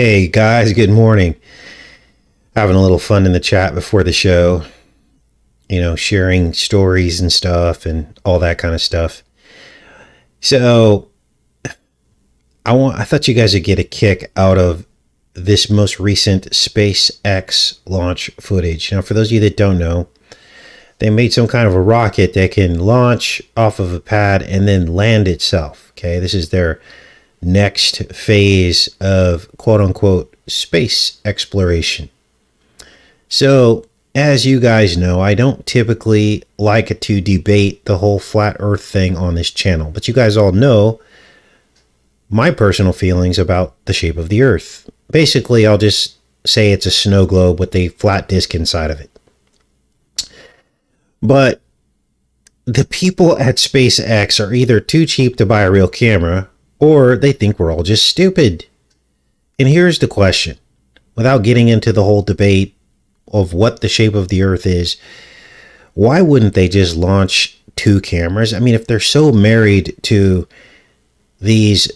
Hey guys, good morning. Having a little fun in the chat before the show, sharing stories and stuff and all that kind of stuff. So I thought you guys would get a kick out of this most recent SpaceX launch footage. Now, for those of you that don't know, they made some kind of a rocket that can launch off of a pad and then land itself. Okay, this is their next phase of quote unquote space exploration. So, as you guys know, I don't typically like to debate the whole flat earth thing on this channel, but you guys all know my personal feelings about the shape of the earth. Basically, I'll just say it's a snow globe with a flat disk inside of it. But the people at SpaceX are either too cheap to buy a real camera, or they think we're all just stupid. And here's the question, without getting into the whole debate of what the shape of the earth is, why wouldn't they just launch two cameras? I mean, if they're so married to these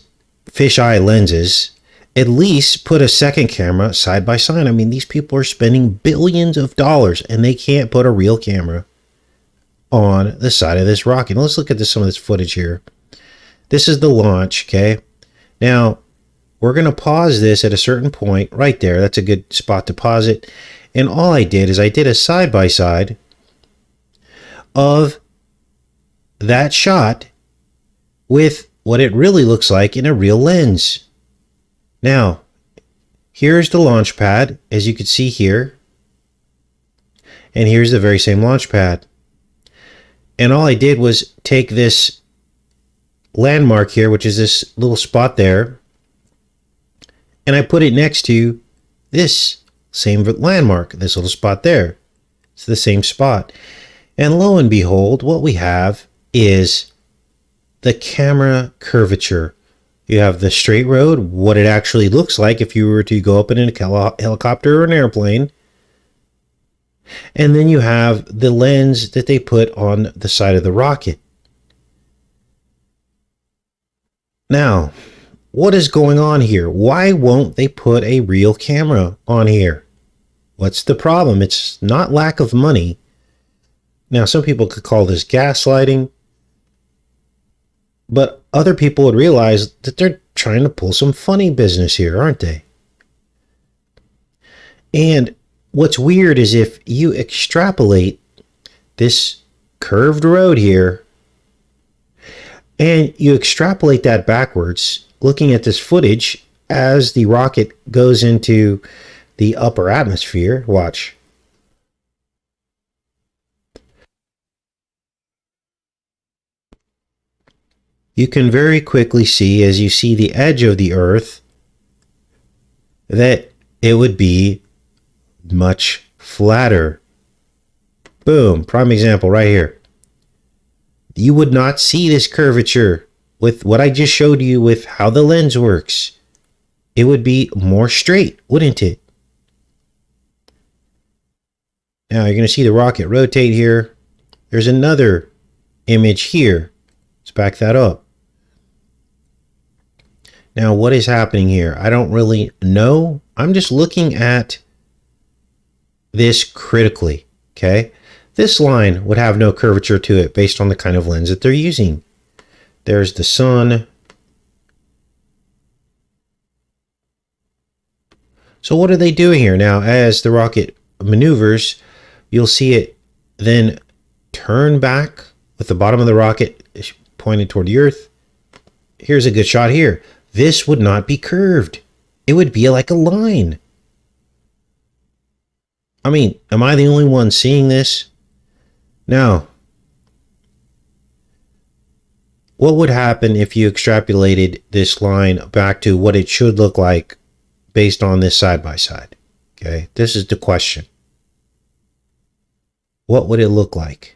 fisheye lenses, at least put a second camera side by side. I mean, these people are spending billions of dollars and they can't put a real camera on the side of this rocket. Now, let's look at some of this footage here. This is the launch, okay? Now, we're going to pause this at a certain point right there. That's a good spot to pause it. And all I did is I did a side-by-side of that shot with what it really looks like in a real lens. Now, here's the launch pad, as you can see here. And here's the very same launch pad. And all I did was take this landmark here, which is this little spot there, and I put it next to this same landmark, this little spot there. It's the same spot. And lo and behold, what we have is the camera curvature. You have the straight road, what it actually looks like if you were to go up in a helicopter or an airplane. And then you have the lens that they put on the side of the rocket. Now, what is going on here? Why won't they put a real camera on here? What's the problem? It's not lack of money. Now, some people could call this gaslighting, but other people would realize that they're trying to pull some funny business here, aren't they? And what's weird is if you extrapolate this curved road here and you extrapolate that backwards, looking at this footage as the rocket goes into the upper atmosphere, watch. You can very quickly see, as you see the edge of the earth, that it would be much flatter. Boom, prime example right here. You would not see this curvature with what I just showed you with how the lens works. It would be more straight, wouldn't it? Now you're going to see the rocket rotate here. There's another image here. Let's back that up. Now what is happening here? I don't really know. I'm just looking at this critically, okay? This line would have no curvature to it based on the kind of lens that they're using. There's the sun. So what are they doing here? Now, as the rocket maneuvers, you'll see it then turn back with the bottom of the rocket pointed toward the earth. Here's a good shot here. This would not be curved. It would be like a line. I mean, am I the only one seeing this? Now, what would happen if you extrapolated this line back to what it should look like based on this side by side? Okay, this is the question. What would it look like?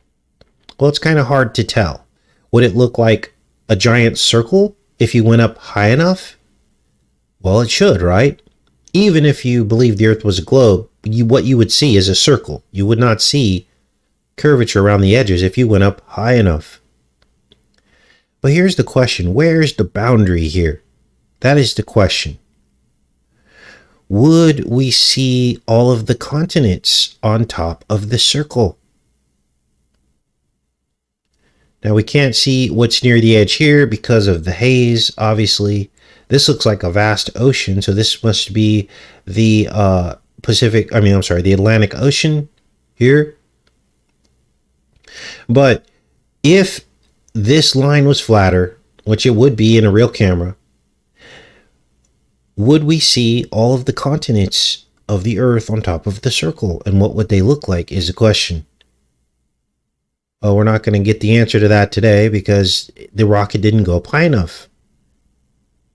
Well, it's kind of hard to tell. Would it look like a giant circle if you went up high enough? Well, it should, right? Even if you believe the earth was a globe, what you would see is a circle. You would not see curvature around the edges if you went up high enough. But here's the question. Where's the boundary here? That is the question. would we see all of the continents on top of the circle? Now we can't see what's near the edge here because of the haze, obviously. This looks like a vast ocean, so this must be the the Atlantic Ocean here. But if this line was flatter, which it would be in a real camera, would we see all of the continents of the Earth on top of the circle? And what would they look like is the question. Oh, we're not going to get the answer to that today because the rocket didn't go up high enough.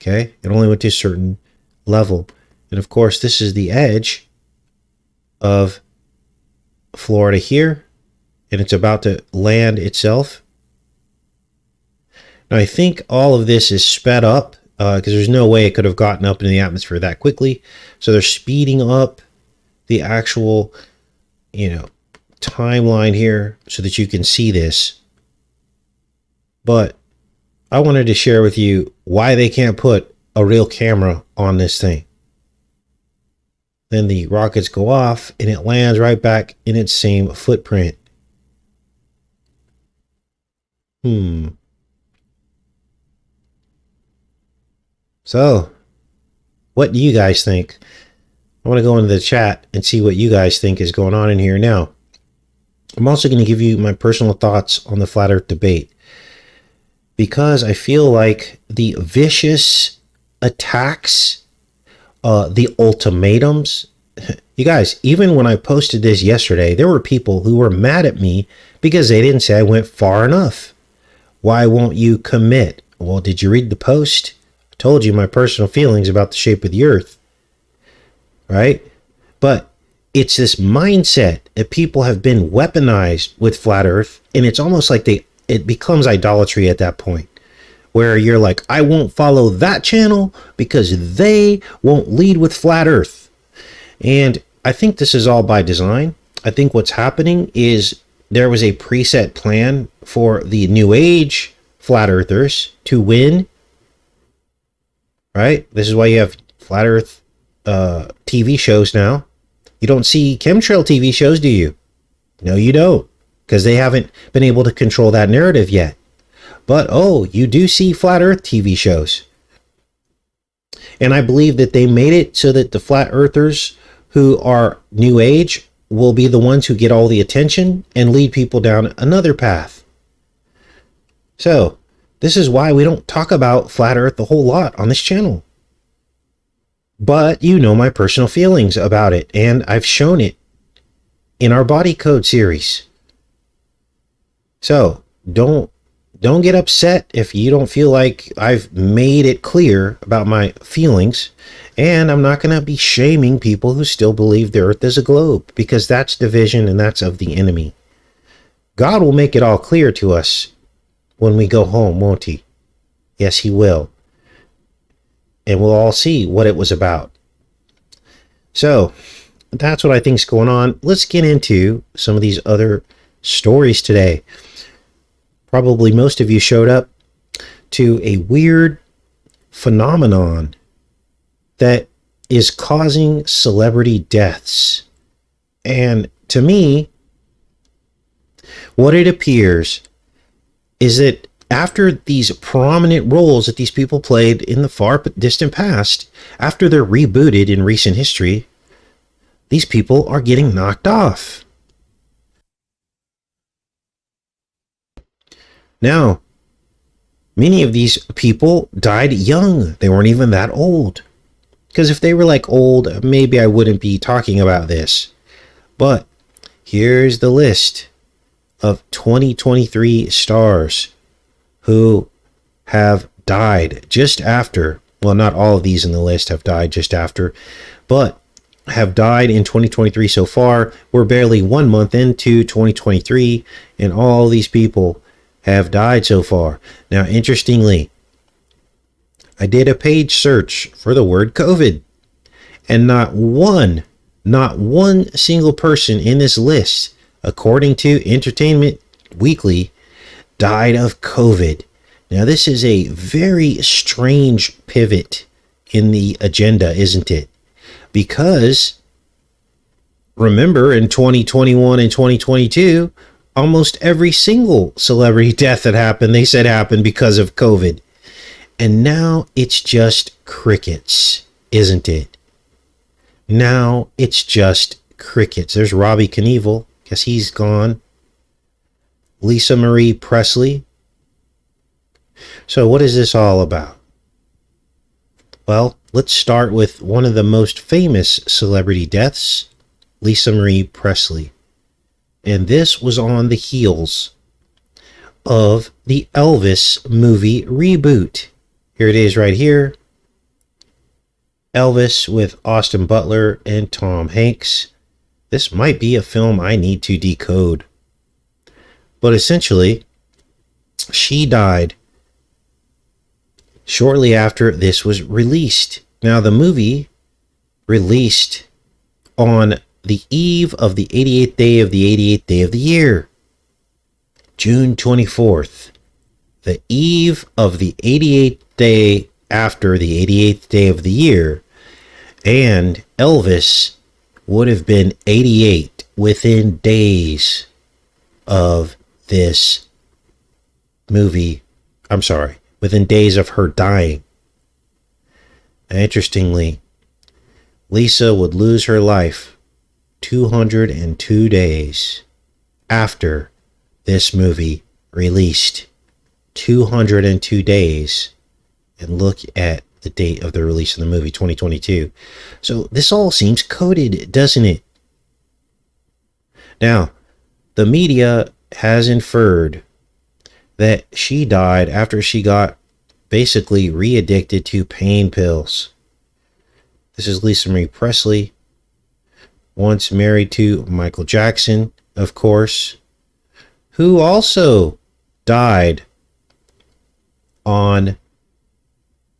Okay, it only went to a certain level. And of course, this is the edge of Florida here, and it's about to land itself. Now, I think all of this is sped up because there's no way it could have gotten up into the atmosphere that quickly. So they're speeding up the actual, timeline here so that you can see this. But I wanted to share with you why they can't put a real camera on this thing. Then the rockets go off and it lands right back in its same footprint. So, what do you guys think? I want to go into the chat and see what you guys think is going on in here now. I'm also going to give you my personal thoughts on the flat earth debate, because I feel like the vicious attacks, the ultimatums, you guys, even when I posted this yesterday, there were people who were mad at me because they didn't say I went far enough. Why won't you commit? Well, did you read the post? I told you my personal feelings about the shape of the earth, right? But it's this mindset that people have been weaponized with flat earth, and it's almost like it becomes idolatry at that point, where you're like, I won't follow that channel because they won't lead with flat earth. And I think this is all by design. I think what's happening is there was a preset plan for the new age flat earthers to win, right? This is why you have flat earth TV shows now. You don't see chemtrail TV shows, do you? No, you don't, because they haven't been able to control that narrative yet. But, you do see flat earth TV shows. And I believe that they made it so that the flat earthers who are new age will be the ones who get all the attention and lead people down another path. So, this is why we don't talk about flat earth a whole lot on this channel. But you know my personal feelings about it, and I've shown it in our body code series. So don't get upset if you don't feel like I've made it clear about my feelings, and I'm not going to be shaming people who still believe the earth is a globe, because that's division and that's of the enemy. God will make it all clear to us when we go home, won't he? Yes, he will. And we'll all see what it was about. So that's what I think is going on. Let's get into some of these other stories today. Probably most of you showed up to a weird phenomenon that is causing celebrity deaths. And to me, what it appears is that after these prominent roles that these people played in the far distant past, after they're rebooted in recent history, these people are getting knocked off. Now, many of these people died young. They weren't even that old. Because if they were like old, maybe I wouldn't be talking about this. But here's the list of 2023 stars who have died just after, well, not all of these in the list have died just after, but have died in 2023 so far. We're barely 1 month into 2023, and all these people have died so far. Now, interestingly, I did a page search for the word COVID, and not one single person in this list, according to Entertainment Weekly, died of COVID. Now, this is a very strange pivot in the agenda, isn't it? Because remember, in 2021 and 2022, almost every single celebrity death that happened, they said happened because of COVID. And now it's just crickets, isn't it? Now it's just crickets. There's Robbie Knievel. Guess he's gone. Lisa Marie Presley. So what is this all about? Well, let's start with one of the most famous celebrity deaths, Lisa Marie Presley. And this was on the heels of the Elvis movie Reboot. Here it is right here. Elvis with Austin Butler and Tom Hanks. This might be a film I need to decode. But essentially, she died shortly after this was released. Now, the movie released on the eve of the 88th day of the 88th day of the year, June 24th, the eve of the 88th day after the 88th day of the year, and Elvis would have been 88 within days of this movie. I'm sorry, within days of her dying. And interestingly, Lisa would lose her life 202 days after this movie released. 202 days. And look at the date of the release of the movie, 2022. So this all seems coded, doesn't it? Now, the media has inferred that she died after she got basically re-addicted to pain pills. This is Lisa Marie Presley, once married to Michael Jackson, of course, who also died on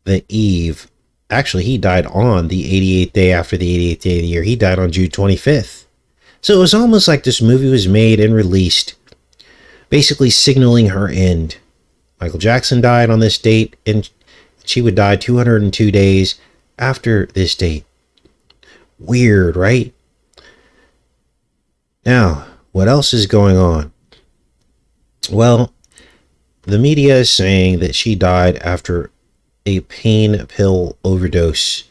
the eve. Actually, he died on the 88th day after the 88th day of the year. He died on June 25th. So it was almost like this movie was made and released, basically signaling her end. Michael Jackson died on this date, and she would die 202 days after this date. Weird, right? Now, what else is going on? Well, the media is saying that she died after a pain pill overdose,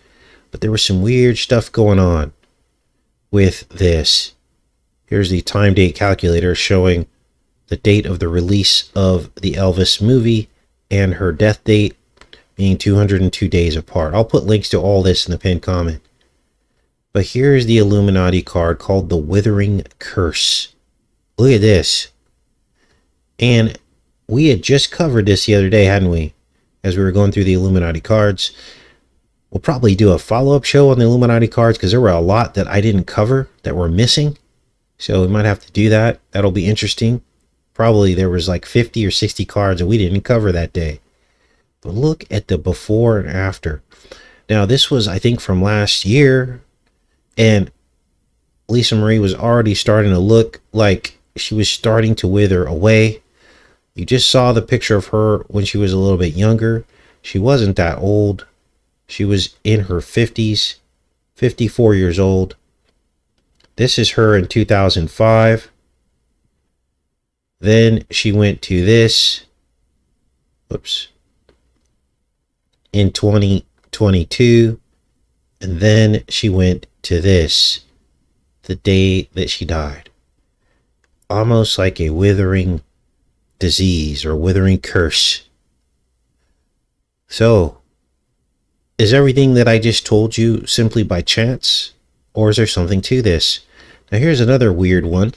but there was some weird stuff going on with this. Here's the time date calculator showing the date of the release of the Elvis movie and her death date being 202 days apart. I'll put links to all this in the pinned comment. But here's the Illuminati card called the Withering Curse. Look at this. And we had just covered this the other day, hadn't we? As we were going through the Illuminati cards. We'll probably do a follow-up show on the Illuminati cards because there were a lot that I didn't cover that were missing. So we might have to do that. That'll be interesting. Probably there was like 50 or 60 cards that we didn't cover that day. But look at the before and after. Now, this was, I think, from last year. And Lisa Marie was already starting to look like she was starting to wither away. You just saw the picture of her when she was a little bit younger. She wasn't that old. She was in her 50s, 54 years old. This is her in 2005. Then she went to this. Whoops. In 2022. And then she went to this. The day that she died. Almost like a withering disease or withering curse. So, is everything that I just told you simply by chance? Or is there something to this? Now here's another weird one.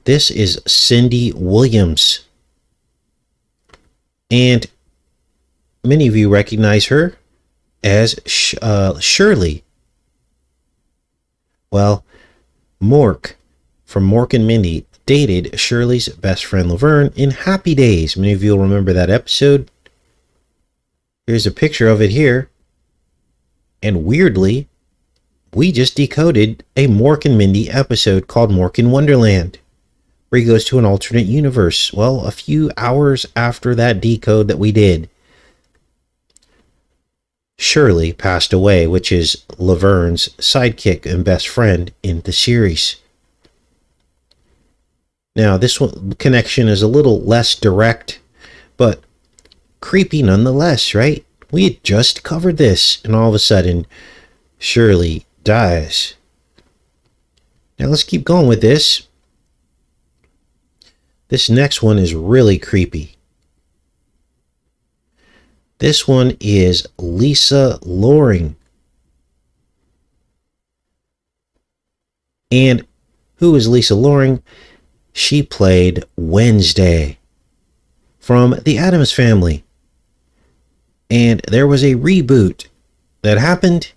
This is Cindy Williams. And many of you recognize her as Shirley. Well, Mork from Mork and Mindy dated Shirley's best friend Laverne in Happy Days. Many of you will remember that episode. Here's a picture of it here. And weirdly, we just decoded a Mork and Mindy episode called Mork in Wonderland, where he goes to an alternate universe. Well, a few hours after that decode that we did. Shirley passed away, which is Laverne's sidekick and best friend in the series. Now, this one connection is a little less direct, but creepy nonetheless, right? We had just covered this, and all of a sudden, Shirley dies. Now, let's keep going with this. This next one is really creepy. This one is Lisa Loring. And who is Lisa Loring? She played Wednesday from the Addams Family. And there was a reboot that happened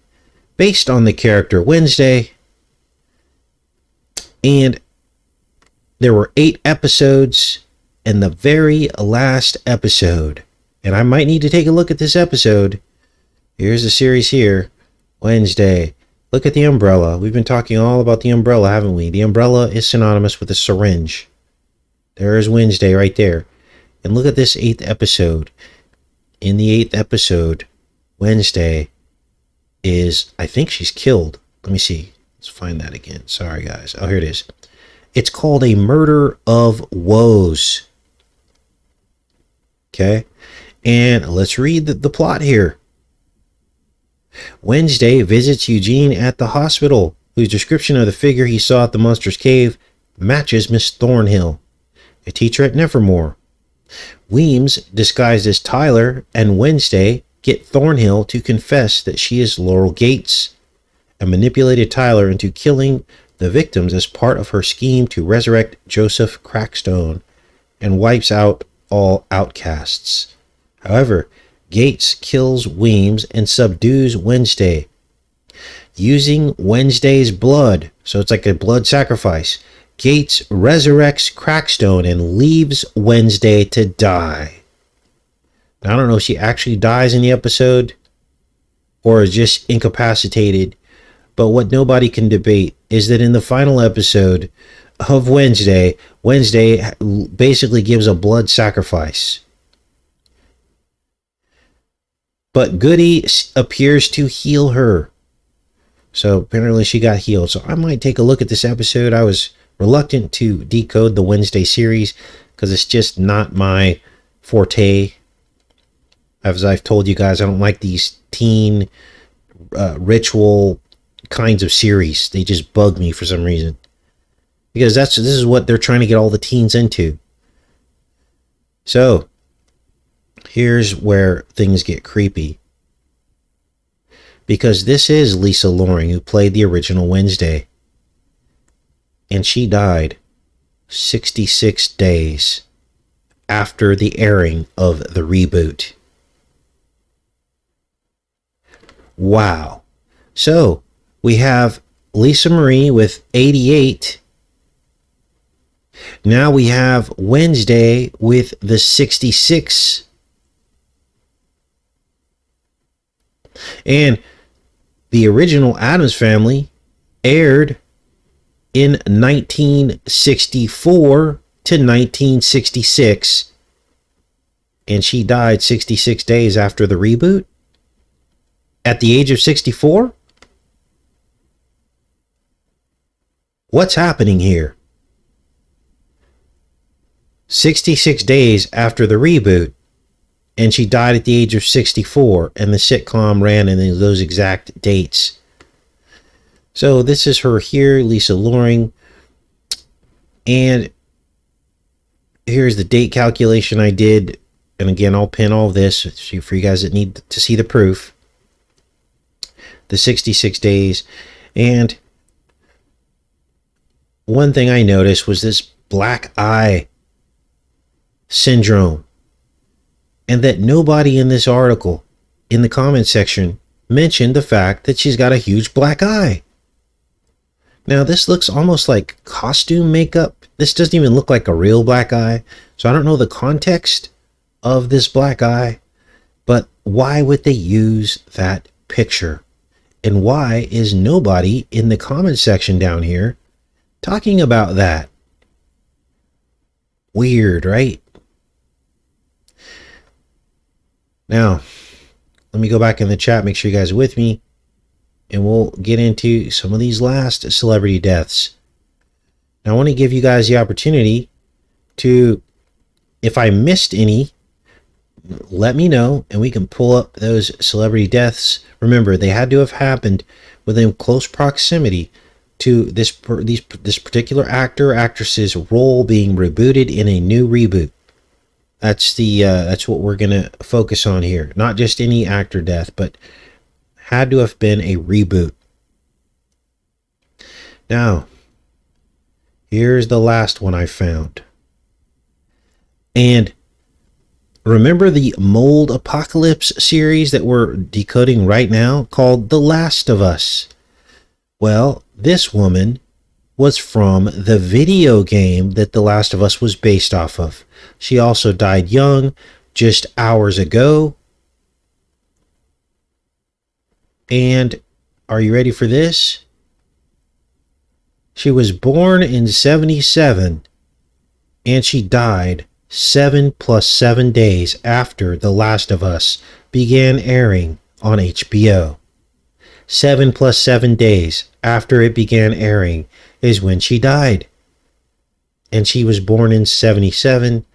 based on the character Wednesday. And there were 8 episodes, and the very last episode, and I might need to take a look at this episode. Here's the series here, Wednesday. Look at the umbrella. We've been talking all about the umbrella, haven't we? The umbrella is synonymous with a syringe. There is Wednesday right there. And look at this 8th episode. In the 8th episode, Wednesday is, I think she's killed. Let me see. Let's find that again. Sorry, guys. Oh, here it is. It's called A Murder of Woes. Okay. And let's read the plot here. Wednesday visits Eugene at the hospital, whose description of the figure he saw at the Monster's Cave matches Miss Thornhill, a teacher at Nevermore. Weems, disguised as Tyler, and Wednesday get Thornhill to confess that she is Laurel Gates, and manipulated Tyler into killing the victims as part of her scheme to resurrect Joseph Crackstone and wipes out all outcasts. However, Gates kills Weems and subdues Wednesday. Using Wednesday's blood, so it's like a blood sacrifice, Gates resurrects Crackstone and leaves Wednesday to die. Now, I don't know if she actually dies in the episode or is just incapacitated, but what nobody can debate is that in the final episode of Wednesday, Wednesday basically gives a blood sacrifice. But Goody appears to heal her. So apparently she got healed. So I might take a look at this episode. I was reluctant to decode the Wednesday series because it's just not my forte. As I've told you guys, I don't like these teen ritual kinds of series. They just bug me for some reason. Because this is what they're trying to get all the teens into. So here's where things get creepy. Because this is Lisa Loring, who played the original Wednesday. And she died 66 days after the airing of the reboot. Wow. So we have Lisa Marie with 88. Now we have Wednesday with the 66. And the original Addams Family aired in 1964 to 1966. And she died 66 days after the reboot? At the age of 64? What's happening here? 66 days after the reboot, and she died at the age of 64, and the sitcom ran in those exact dates. So this is her here, Lisa Loring. And here's the date calculation I did. And again, I'll pin all this for you guys that need to see the proof. The 66 days. And one thing I noticed was this black eye syndrome. And that nobody in this article, in the comment section, mentioned the fact that she's got a huge black eye. Now, this looks almost like costume makeup. This doesn't even look like a real black eye. So I don't know the context of this black eye. But why would they use that picture? And why is nobody in the comment section down here talking about that? Weird, right? Now, let let me go back in the chat, make sure you guys are with me, and we'll get into some of these last celebrity deaths. Now, I want to give you guys the opportunity to, if I missed any, let me know, and we can pull up those celebrity deaths. Remember, they had to have happened within close proximity to this particular actor or actress's role being rebooted in a new reboot. That's what we're gonna focus on here. Not just any actor death, but had to have been a reboot. Now, here's the last one I found. And remember the Mold Apocalypse series that we're decoding right now called The Last of Us? Well, this woman was from the video game that The Last of Us was based off of. She also died young, just hours ago. And are you ready for this? She was born in 1977, and she died 7 + 7 days after The Last of Us began airing on HBO. 7 + 7 days after it began airing is when she died. And she was born in 1977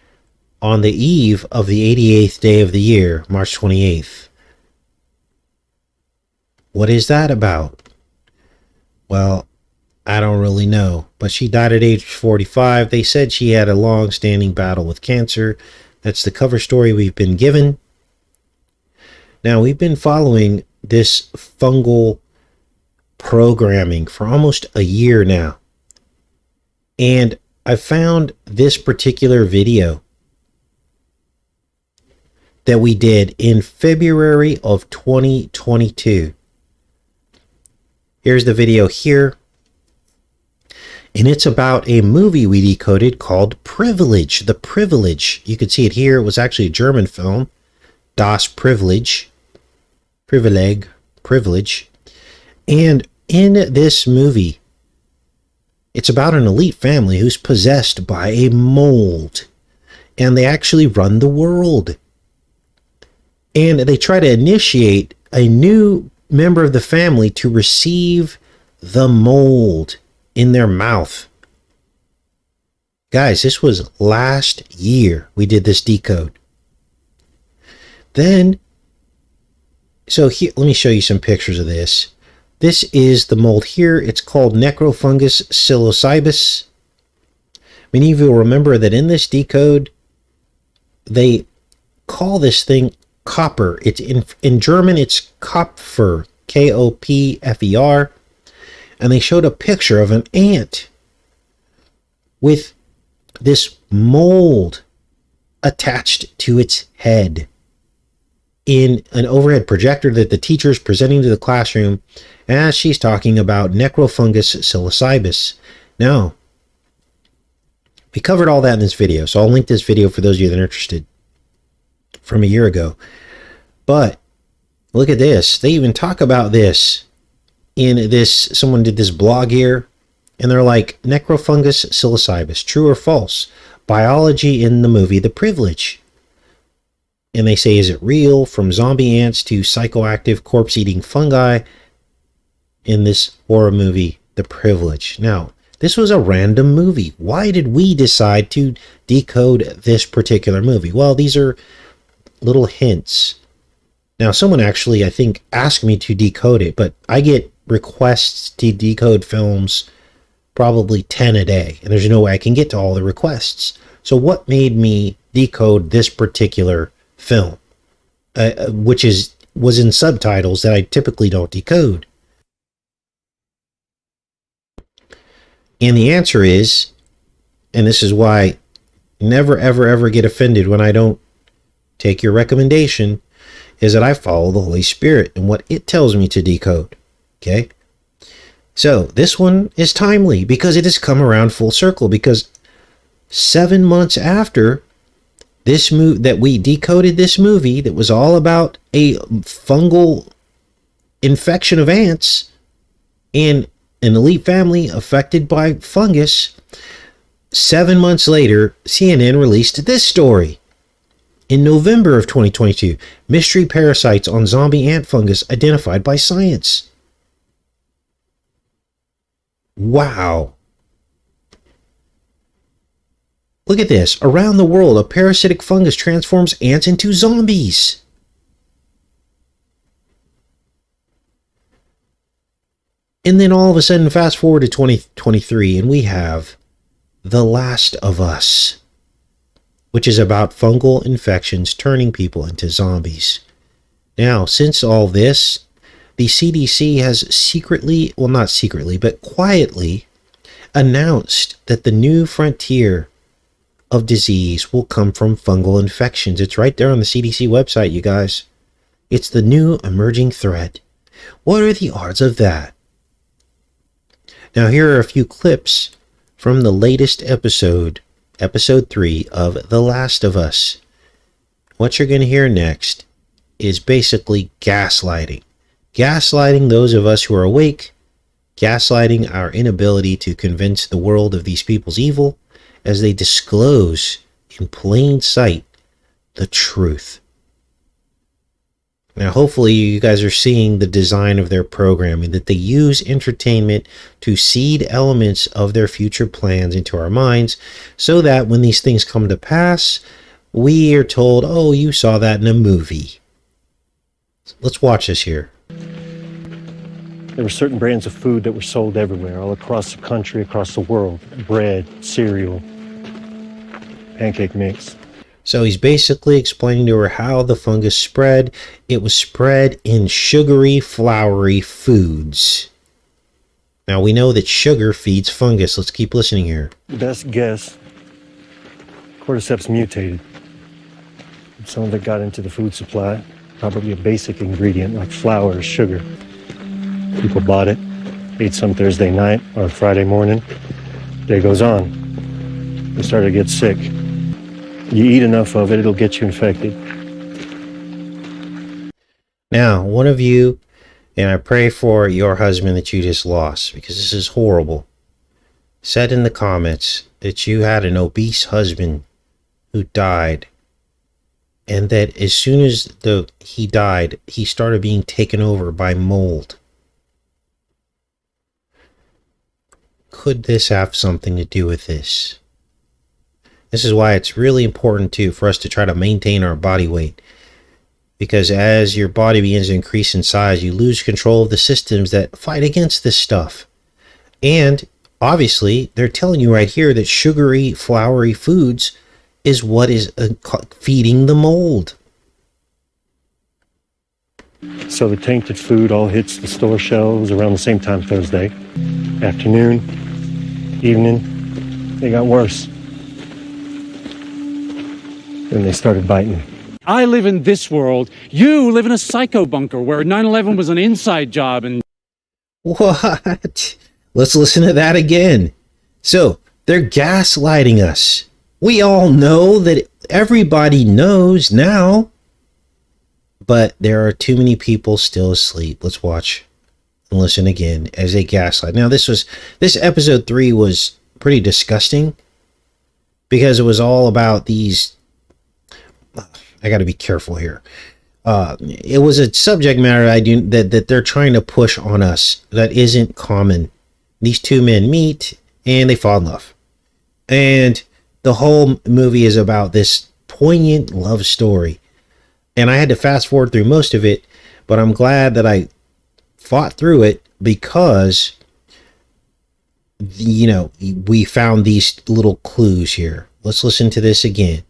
on the eve of the 88th day of the year, March 28th. What is that about? Well, I don't really know, but she died at age 45. They said she had a long-standing battle with cancer. That's the cover story we've been given. Now, we've been following this fungal programming for almost a year now. And I found this particular video that we did in February of 2022. Here's the video here. And it's about a movie we decoded called Privilege. The Privilege. You can see it here. It was actually a German film. Das Privilege. Privilege. And in this movie, it's about an elite family who's possessed by a mold. And they actually run the world. And they try to initiate a new member of the family to receive the mold in their mouth. Guys, this was last year we did this decode. Then, so here, let me show you some pictures of this. This is the mold here. It's called Necrofungus psilocybus. Many of you will remember that in this decode, they call this thing copper. It's in German, it's Kopfer, Kopfer. And they showed a picture of an ant with this mold attached to its head in an overhead projector that the teacher is presenting to the classroom as she's talking about Necrofungus psilocybus. Now, we covered all that in this video, so I'll link this video for those of you that are interested from a year ago. But look at this. They even talk about this in this. Someone did this blog here, and they're like, Necrofungus psilocybus, true or false? Biology in the movie The Privilege. And they say, is it real? From zombie ants to psychoactive corpse-eating fungi in this horror movie, The Privilege. Now, this was a random movie. Why did we decide to decode this particular movie? Well, these are little hints. Now, someone actually, I think, asked me to decode it, but I get requests to decode films probably 10 a day, and there's no way I can get to all the requests. So what made me decode this particular film, which was in subtitles that I typically don't decode? And the answer is, and this is why never, ever, ever get offended when I don't take your recommendation, is that I follow the Holy Spirit and what it tells me to decode. Okay? So this one is timely because it has come around full circle, because 7 months after this that we decoded this movie that was all about a fungal infection of ants and an elite family affected by fungus, 7 months later, CNN released this story. In November of 2022, mystery parasites on zombie ant fungus identified by science. Wow. Look at this. Around the world, a parasitic fungus transforms ants into zombies. And then all of a sudden, fast forward to 2023, and we have The Last of Us, which is about fungal infections turning people into zombies. Now, since all this, the CDC has secretly, well, not secretly, but quietly announced that the new frontier of disease will come from fungal infections. It's right there on the CDC website, you guys. It's the new emerging threat. What are the odds of that? Now, here are a few clips from the latest episode, episode 3 of The Last of Us. What you're going to hear next is basically gaslighting. Gaslighting those of us who are awake, gaslighting our inability to convince the world of these people's evil as they disclose in plain sight the truth. Now, hopefully you guys are seeing the design of their programming, that they use entertainment to seed elements of their future plans into our minds so that when these things come to pass, we are told, oh, you saw that in a movie. Let's watch this here. There were certain brands of food that were sold everywhere, all across the country, across the world. Bread, cereal, pancake mix. So he's basically explaining to her how the fungus spread. It was spread in sugary, floury foods. Now we know that sugar feeds fungus. Let's keep listening here. Best guess, cordyceps mutated. Some of it got into the food supply, probably a basic ingredient like flour or sugar. People bought it, ate some Thursday night or Friday morning. Day goes on. They started to get sick. You eat enough of it, it'll get you infected. Now, one of you, and I pray for your husband that you just lost, because this is horrible, said in the comments that you had an obese husband who died, and that as soon as he died, he started being taken over by mold. Could this have something to do with this? This is why it's really important too for us to try to maintain our body weight, because as your body begins to increase in size, you lose control of the systems that fight against this stuff. And obviously, they're telling you right here that sugary, floury foods is what is feeding the mold. So the tainted food all hits the store shelves around the same time Thursday. Afternoon, evening, it got worse. Then they started biting. I live in this world. You live in a psycho bunker where 9/11 was an inside job and... What? Let's listen to that again. So, they're gaslighting us. We all know that everybody knows now. But there are too many people still asleep. Let's watch and listen again as they gaslight. Now, this episode 3 was pretty disgusting because it was all about these... I got to be careful here. It was a subject matter that they're trying to push on us that isn't common. These two men meet and they fall in love. And the whole movie is about this poignant love story. And I had to fast forward through most of it, but I'm glad that I fought through it because, you know, we found these little clues here. Let's listen to this again.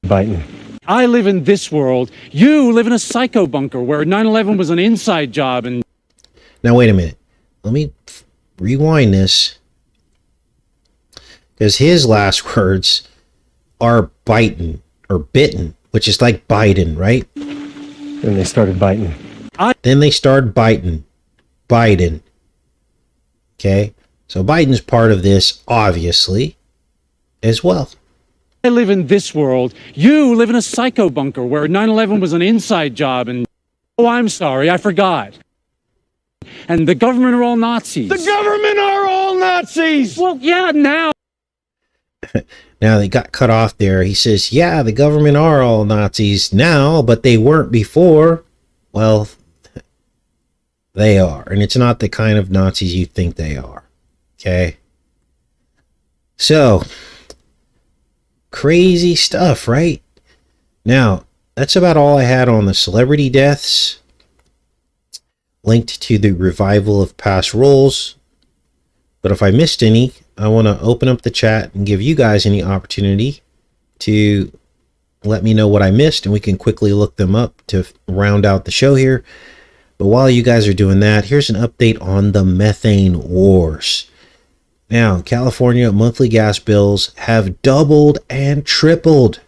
Biting. I live in this world. You live in a psycho bunker where 9/11 was an inside job and... Now, wait a minute. Let me rewind this. Because his last words are biting or bitten, which is like Biden, right? Then they started biting. Then they started biting. Biden. Okay? So Biden's part of this, obviously, as well. I live in this world. You live in a psycho bunker where 9/11 was an inside job and... Oh, I'm sorry, I forgot. And the government are all Nazis. The government are all Nazis! Well, yeah, now. Now they got cut off there. He says, yeah, the government are all Nazis now, but they weren't before. Well, they are. And it's not the kind of Nazis you think they are. Okay? So, crazy stuff, right? Now, that's about all I had on the celebrity deaths. Linked to the revival of past roles. But if I missed any, I want to open up the chat and give you guys any opportunity to let me know what I missed, and we can quickly look them up to round out the show here. But while you guys are doing that, here's an update on the methane wars. Now, California monthly gas bills have doubled and tripled.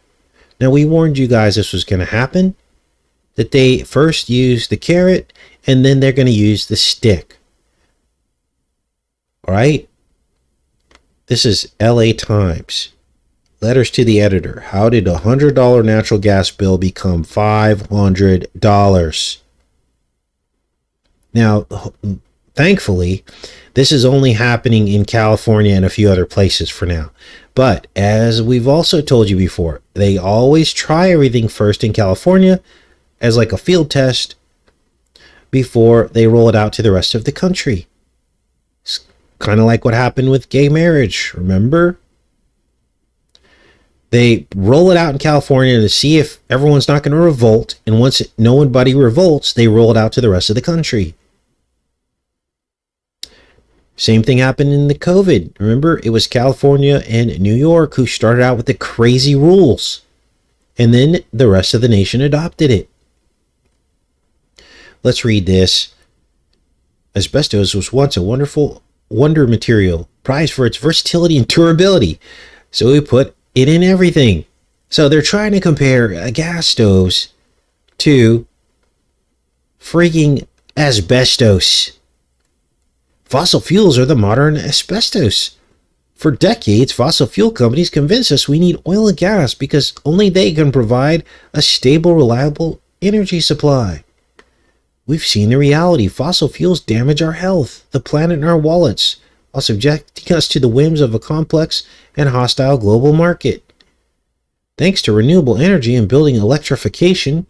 Now, we warned you guys this was going to happen, that they first use the carrot and then they're going to use the stick. All right? This is LA Times. Letters to the editor. How did a $100 natural gas bill become $500? Now, thankfully, this is only happening in California and a few other places for now. But as we've also told you before, they always try everything first in California as like a field test before they roll it out to the rest of the country. It's kind of like what happened with gay marriage, remember? They roll it out in California to see if everyone's not going to revolt, and once nobody revolts, they roll it out to the rest of the country. Same thing happened in the COVID. Remember, it was California and New York who started out with the crazy rules, and then the rest of the nation adopted it. Let's read this. Asbestos was once a wonderful wonder material, prized for its versatility and durability. So we put it in everything. So they're trying to compare gas stoves to freaking asbestos. Fossil fuels are the modern asbestos. For decades, fossil fuel companies convince us we need oil and gas because only they can provide a stable, reliable energy supply. We've seen the reality. Fossil fuels damage our health, the planet, and our wallets, while subjecting us to the whims of a complex and hostile global market. Thanks to renewable energy and building electrification,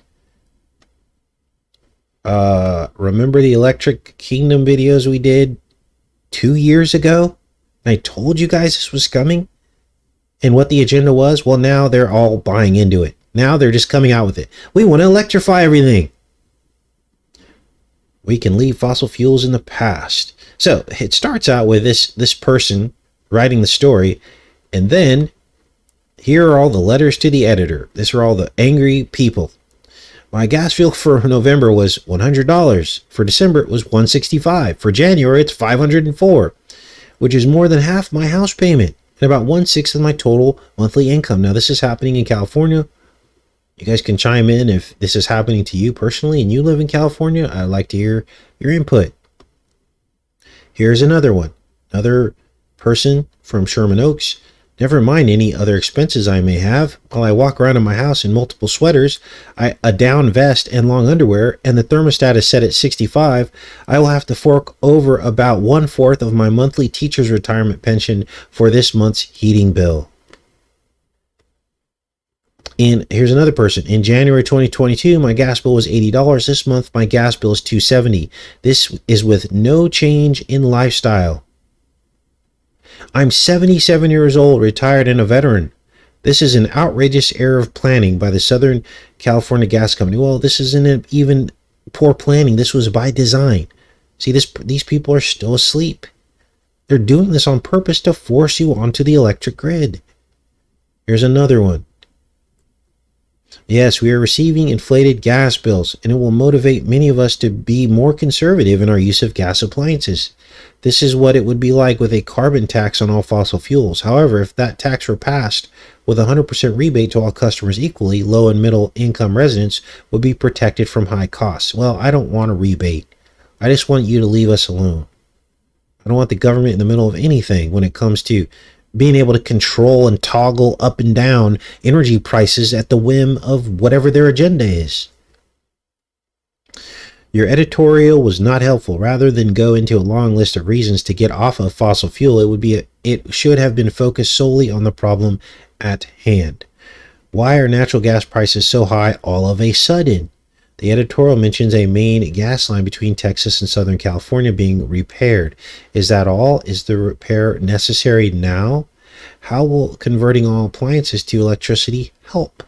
remember the Electric Kingdom videos we did 2 years ago? I told you guys this was coming and what the agenda was. Well, now they're all buying into it. Now they're just coming out with it. We want to electrify everything. We can leave fossil fuels in the past. So it starts out with this person writing the story, and then here are all the letters to the editor. These are all the angry people. My gas bill for November was $100. For December, it was $165. For January, it's $504, which is more than half my house payment and about 1/6 of my total monthly income. Now, this is happening in California. You guys can chime in if this is happening to you personally and you live in California. I'd like to hear your input. Here's another one. Another person from Sherman Oaks. Never mind any other expenses I may have. While I walk around in my house in multiple sweaters, a down vest, and long underwear, and the thermostat is set at 65, I will have to fork over about 1/4 of my monthly teacher's retirement pension for this month's heating bill. And here's another person. In January 2022, my gas bill was $80. This month, my gas bill is $270. This is with no change in lifestyle. I'm 77 years old, retired, and a veteran. This is an outrageous error of planning by the Southern California Gas Company. Well, this isn't even poor planning. This was by design. See, these people are still asleep. They're doing this on purpose to force you onto the electric grid. Here's another one. Yes, we are receiving inflated gas bills, and it will motivate many of us to be more conservative in our use of gas appliances. This is what it would be like with a carbon tax on all fossil fuels. However, if that tax were passed with a 100% rebate to all customers equally, low and middle income residents would be protected from high costs. Well, I don't want a rebate. I just want you to leave us alone. I don't want the government in the middle of anything when it comes to being able to control and toggle up and down energy prices at the whim of whatever their agenda is. Your editorial was not helpful. Rather than go into a long list of reasons to get off of fossil fuel, it it should have been focused solely on the problem at hand. Why are natural gas prices so high all of a sudden? The editorial mentions a main gas line between Texas and Southern California being repaired. Is that all? Is the repair necessary now? How will converting all appliances to electricity help?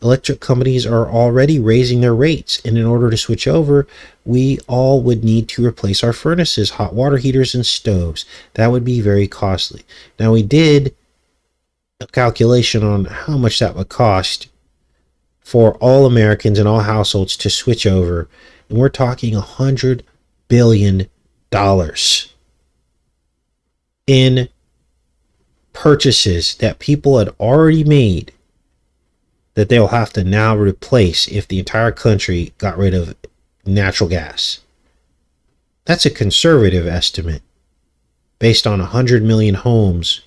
Electric companies are already raising their rates, and in order to switch over, we all would need to replace our furnaces, hot water heaters, and stoves. That would be very costly. Now, we did a calculation on how much that would cost for all Americans and all households to switch over, and we're talking $100 billion in purchases that people had already made that they'll have to now replace if the entire country got rid of natural gas. That's a conservative estimate based on 100 million homes,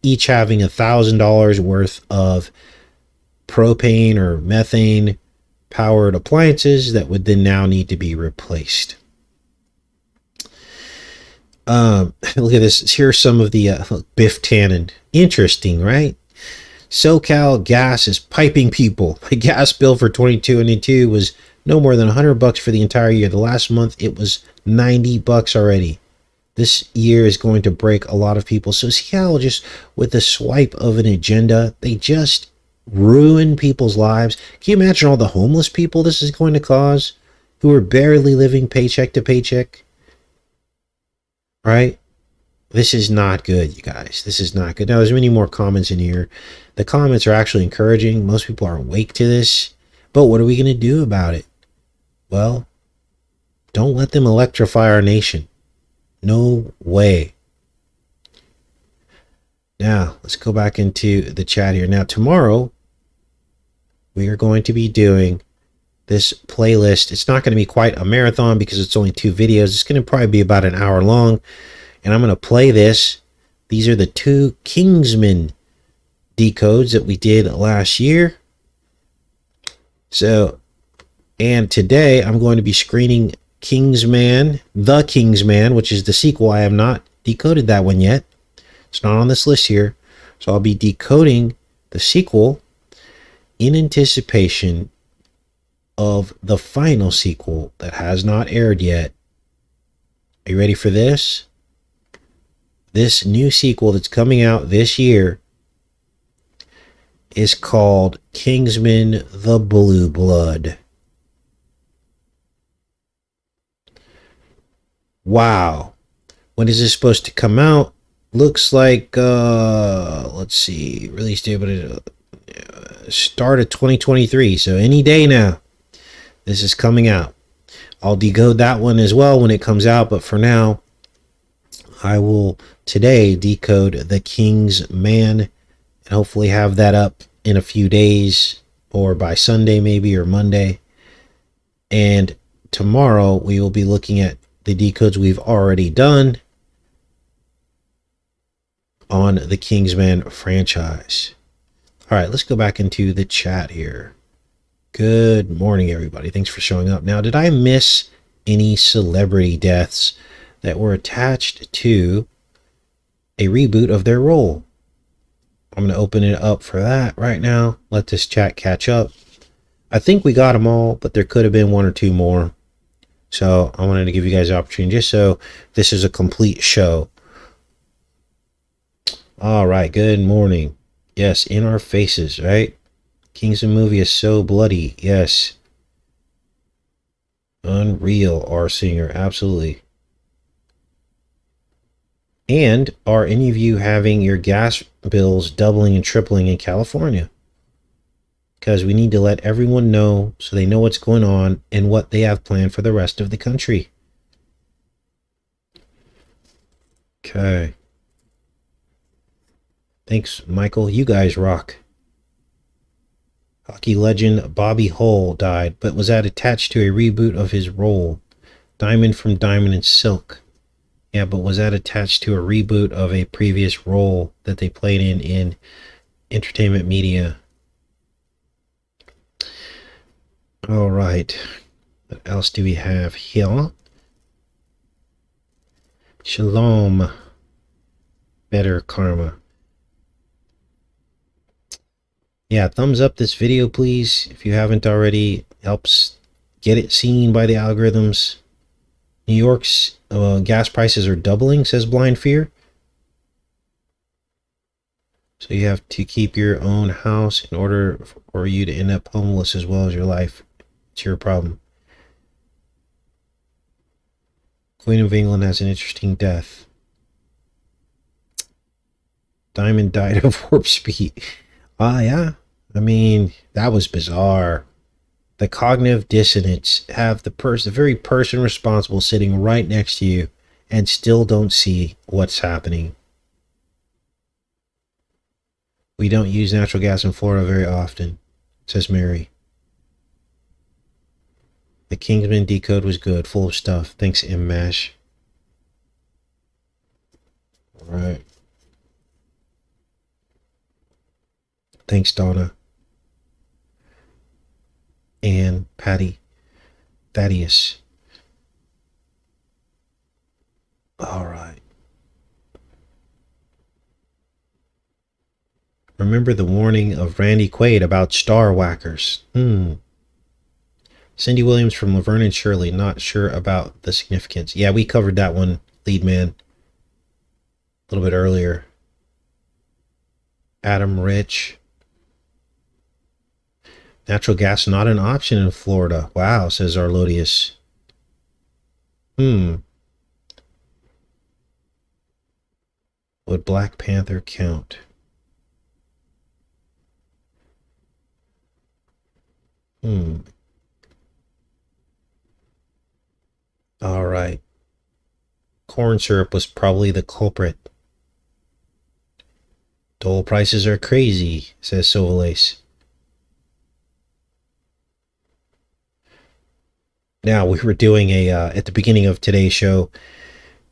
each having $1,000 worth of propane or methane powered appliances that would then now need to be replaced. Look at this. Here's some of the Biff Tannen. Interesting, right? SoCal Gas is piping people. My gas bill for 2022 was no more than $100 for the entire year. The last month it was $90 already. This year is going to break a lot of people. So see how just with the swipe of an agenda, they just ruin people's lives. Can you imagine all the homeless people this is going to cause who are barely living paycheck to paycheck? Right? This is not good, you guys. This is not good. Now, there's many more comments in here. The comments are actually encouraging. Most people are awake to this. But what are we going to do about it? Well, don't let them electrify our nation. No way. Now, let's go back into the chat here. Now, tomorrow, we are going to be doing this playlist. It's not going to be quite a marathon because it's only 2 videos. It's going to probably be about an hour long. And I'm going to play this. These are the 2 Kingsman decodes that we did last year. So, and today I'm going to be screening Kingsman, The Kingsman, which is the sequel. I have not decoded that one yet. It's not on this list here. So I'll be decoding the sequel in anticipation of the final sequel that has not aired yet. Are you ready for this? This new sequel that's coming out this year is called Kingsman the Blue Blood. Wow. When is this supposed to come out? Looks like, let's see, release date, start of 2023. So any day now, this is coming out. I'll decode that one as well when it comes out. But for now, I will today decode The Kingsman and hopefully have that up in a few days or by Sunday maybe or Monday. And tomorrow we will be looking at the decodes we've already done on the Kingsman franchise. All right, let's go back into the chat here. Good morning, everybody. Thanks for showing up. Now, did I miss any celebrity deaths that were attached to a reboot of their role? I'm going to open it up for that right now. Let this chat catch up. I think we got them all, but there could have been 1 or 2 more. So I wanted to give you guys the opportunity just so this is a complete show. All right, good morning. Yes, in our faces, right? Kingsman movie is so bloody. Yes. Unreal, R. Singer, absolutely. And are any of you having your gas bills doubling and tripling in California? Because we need to let everyone know so they know what's going on and what they have planned for the rest of the country. Okay. Thanks, Michael. You guys rock. Hockey legend Bobby Hull died, but was that attached to a reboot of his role? Diamond from Diamond and Silk. Yeah, but was that attached to a reboot of a previous role that they played in entertainment media? All right. What else do we have here? Shalom. better karma. Yeah, thumbs up this video, please, if you haven't already. Helps get it seen by the algorithms. New York's gas prices are doubling, says Blind Fear. So you have to keep your own house in order for you to end up homeless as well as your life. It's your problem. Queen of England has an interesting death. Diamond died of warp speed. Ah, yeah. I mean, that was bizarre. The cognitive dissonance. Have the very person responsible sitting right next to you and still don't see what's happening. We don't use natural gas in Florida very often, says Mary. The Kingsman decode was good, full of stuff. Thanks, M-Mash. Alright. Thanks, Donna. And Patty. Thaddeus. Alright. Remember the warning of Randy Quaid about star whackers. Cindy Williams from Laverne and Shirley. Not sure about the significance. Yeah, we covered that one, Lead Man, a little bit earlier. Adam Rich. Natural gas not an option in Florida. Wow, says Arlodius. Would Black Panther count? All right. Corn syrup was probably the culprit. Dole prices are crazy, says Sovalace. Now, we were doing at the beginning of today's show,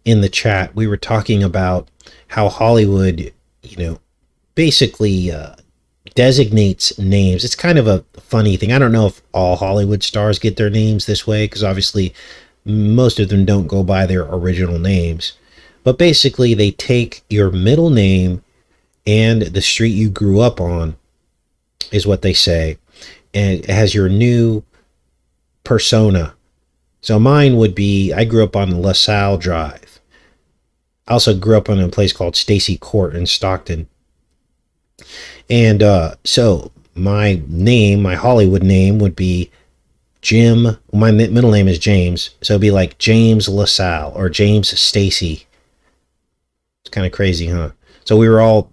in the chat, we were talking about how Hollywood, basically designates names. It's kind of a funny thing. I don't know if all Hollywood stars get their names this way, because obviously most of them don't go by their original names. But basically, they take your middle name and the street you grew up on, is what they say, and it has your new persona. So mine would be, I grew up on LaSalle Drive. I also grew up in a place called Stacy Court in Stockton. And so my name, my Hollywood name would be Jim. My middle name is James. So it'd be like James LaSalle or James Stacy. It's kind of crazy, huh? So we were all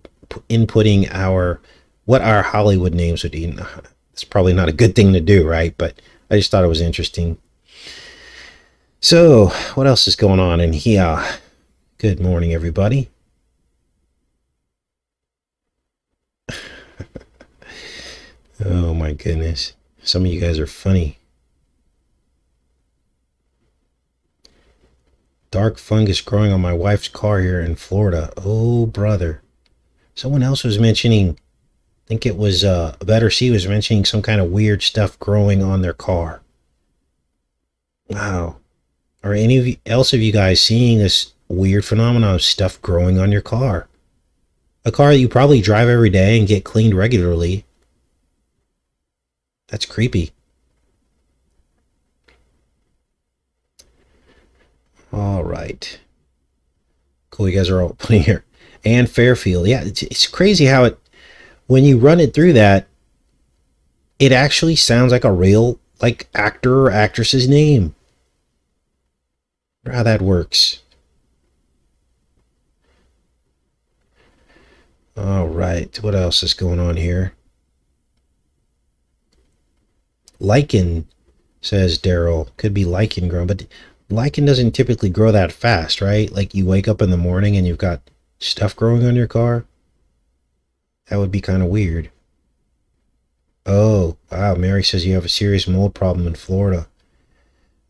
inputting what our Hollywood names would be. It's probably not a good thing to do, right? But I just thought it was interesting. So, what else is going on in here? Good morning, everybody. Oh my goodness. Some of you guys are funny. Dark fungus growing on my wife's car here in Florida. Oh, brother. Someone else was mentioning, I think it was Better C was mentioning some kind of weird stuff growing on their car. Wow. Are any else of you guys seeing this weird phenomenon of stuff growing on your car? A car that you probably drive every day and get cleaned regularly. That's creepy. All right. Cool, you guys are all putting here. And Fairfield. Yeah, it's crazy how when you run it through that, it actually sounds like a real, actor or actress's name. How that works. All right, what else is going on here? Lichen, says Daryl. Could be lichen growing, but lichen doesn't typically grow that fast, right? Like you wake up in the morning and you've got stuff growing on your car. That would be kind of weird. Oh, wow. Mary says you have a serious mold problem in Florida.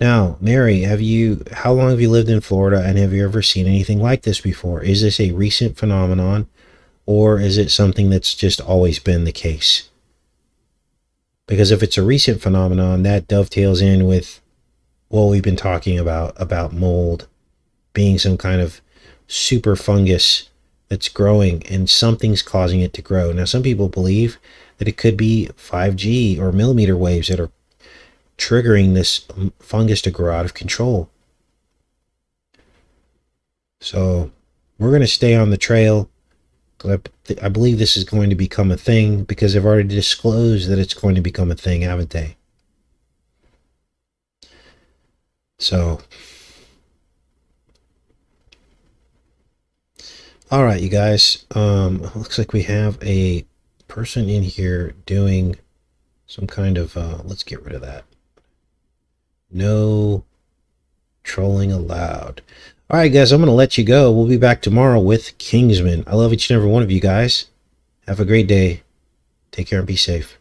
Now, Mary, how long have you lived in Florida, and have you ever seen anything like this before? Is this a recent phenomenon, or is it something that's just always been the case? Because if it's a recent phenomenon, that dovetails in with what we've been talking about mold being some kind of super fungus that's growing, and something's causing it to grow. Now, some people believe that it could be 5G or millimeter waves that are triggering this fungus to grow out of control. So we're going to stay on the trail. I believe this is going to become a thing because they've already disclosed that it's going to become a thing, haven't they? So, all right, you guys. Looks like we have a person in here doing some kind of. Let's get rid of that. No trolling allowed. All right, guys, I'm going to let you go. We'll be back tomorrow with Kingsman. I love each and every one of you guys. Have a great day. Take care and be safe.